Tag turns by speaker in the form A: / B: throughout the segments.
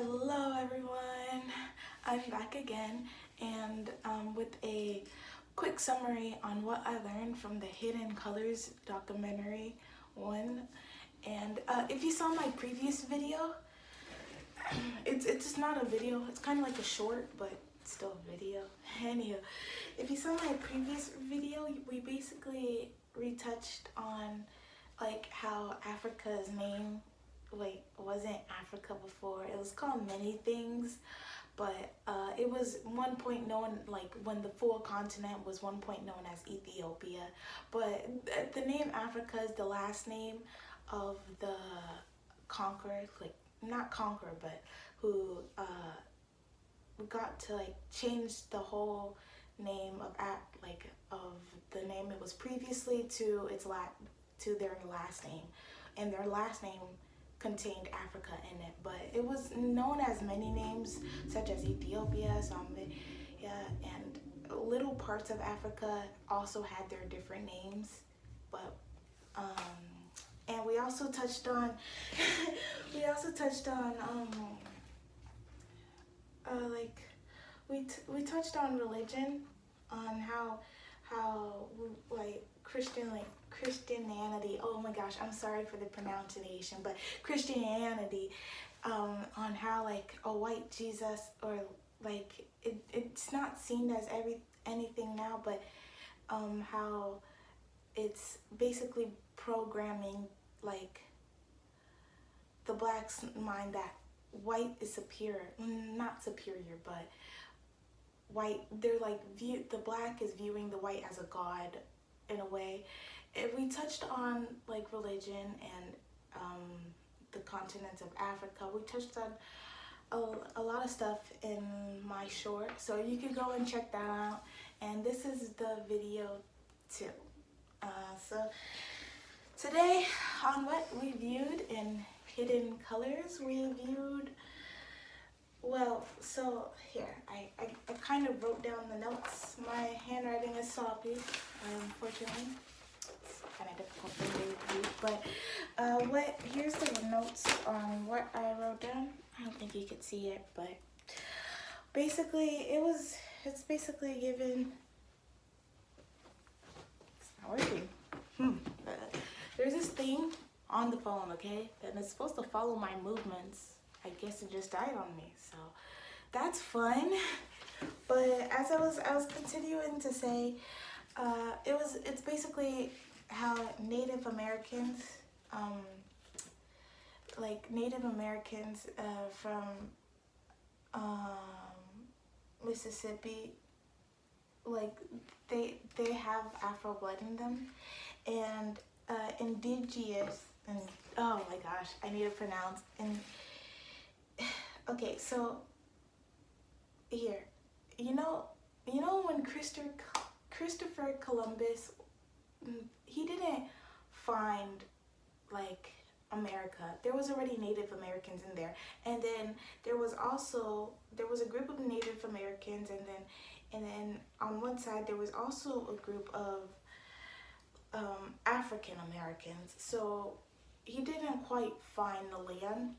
A: Hello everyone, I'm back again and with a quick summary on what I learned from the Hidden Colors documentary one. And if you saw my previous video, it's not a video, it's kind of like a short, but still a video. Anywho, if you saw my previous video, we basically retouched on like how Africa's name wasn't Africa before. It was called many things, but it was one point known, like when the full continent was one point known as Ethiopia. But the name Africa is the last name of the conqueror, like not conqueror, but who got to like change the whole name of the name it was previously to to their last name, and their last name contained Africa in it, but it was known as many names such as Ethiopia, Somalia, and little parts of Africa also had their different names. But and we also touched on like we touched on religion, on how like Christianity, oh my gosh, I'm sorry for the pronunciation, but Christianity, on how like a white Jesus, or like it's not seen as anything now, but how it's basically programming like the black's mind that white is superior, not superior, but white, they're like the black is viewing the white as a god in a way. And we touched on like religion and the continents of Africa. We touched on a lot of stuff in my short, so you can go and check that out. And this is the video 2. So today, on what we viewed in Hidden Colors, we viewed, well, so here, I kind of wrote down the notes. My handwriting is sloppy, unfortunately. It's kind of difficult for me to read, but here's the notes on what I wrote down. I don't think you could see it, but basically it's basically given, it's not working. There's this thing on the phone, okay, and it's supposed to follow my movements. I guess it just died on me, so that's fun. But as I was continuing to say, it's basically how Native Americans, from Mississippi, like they have Afro blood in them, and indigenous, and oh my gosh, I need to pronounce. And okay, so here, you know when Christopher Columbus, he didn't find like America. There was already Native Americans in there, and then there was a group of Native Americans, and then on one side there was also a group of African Americans. So he didn't quite find the land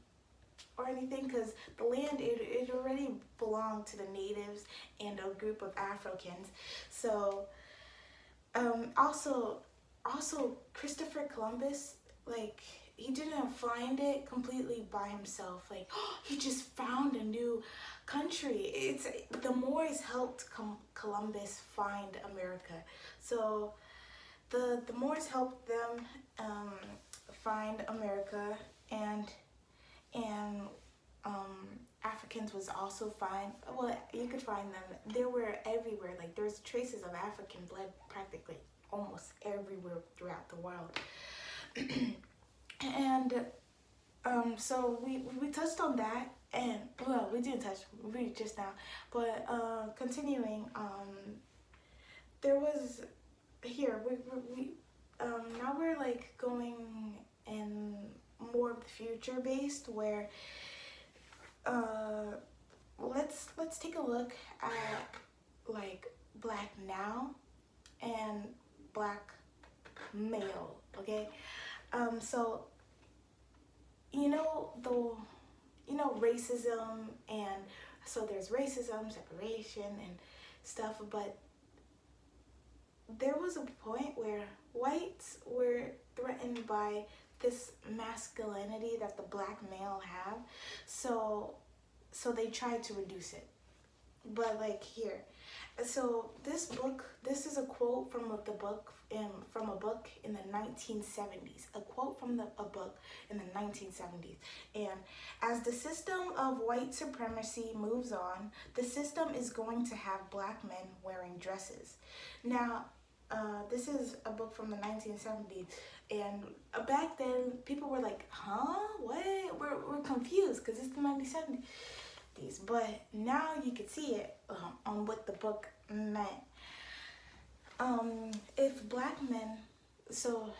A: or anything, because the land, it already belonged to the natives and a group of Africans. So also Christopher Columbus, like, he didn't find it completely by himself. Like, he just found a new country. It's the Moors helped Columbus find America. So the Moors helped them find America, and Africans was also fine. Well, you could find them. They were everywhere. Like, there's traces of African blood practically almost everywhere throughout the world. And so we touched on that, and well, we didn't touch just now, but continuing, there was here we now we're like going in more of the future based, where let's take a look at like black now and black male, okay? So racism, and so there's racism, separation, and stuff, but there was a point where whites were threatened by this masculinity that the black male have, so they tried to reduce it. But like here, so this is a quote from the book, from a book in the 1970s. A quote from a book in the 1970s. And as the system of white supremacy moves on, the system is going to have black men wearing dresses. Now, this is a book from the 1970s, and back then people were like, huh, what? We're confused because it's the 1970s. But now you can see it on what the book meant. If black men, so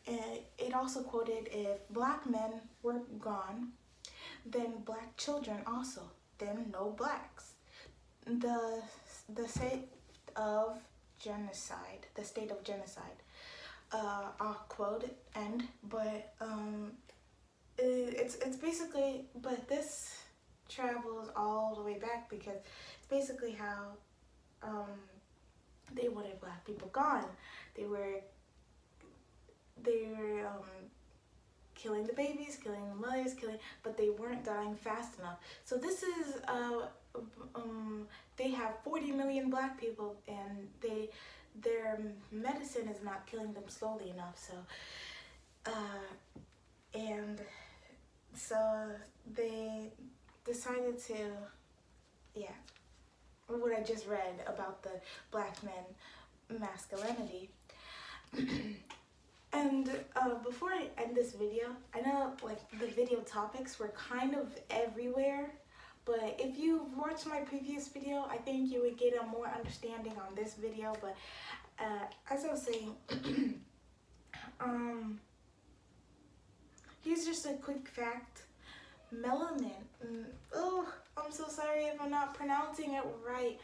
A: it also quoted, if black men were gone, then black children also, then no blacks. The state of genocide, I'll quote it, but it's basically, but this travels all the way back, because it's basically how they wanted black people gone. They were killing the babies, killing the mothers, but they weren't dying fast enough. So this is they have 40 million black people, and their medicine is not killing them slowly enough. So they decided to, what I just read about the black men masculinity. And before I end this video, I know like the video topics were kind of everywhere, but if you watched my previous video, I think you would get a more understanding on this video. But as I was saying, here's just a quick fact. Melanin, I'm so sorry if I'm not pronouncing it right.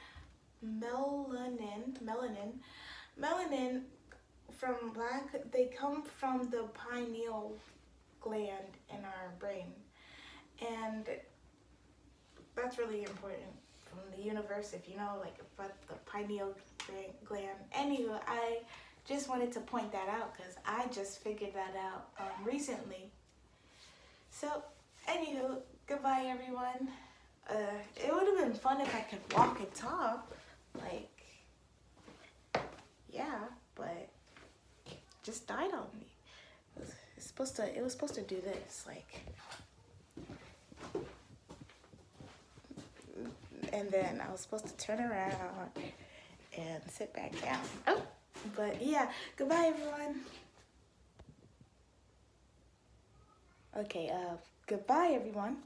A: Melanin from black, they come from the pineal gland in our brain, and that's really important from the universe, if you know, like about the pineal gland. Anyway, I just wanted to point that out because I just figured that out recently. So anywho, goodbye everyone. It would have been fun if I could walk and talk, like, yeah, but it just died on me. It was supposed to do this, like, and then I was supposed to turn around and sit back down. Oh, but yeah, goodbye everyone. Okay, goodbye everyone.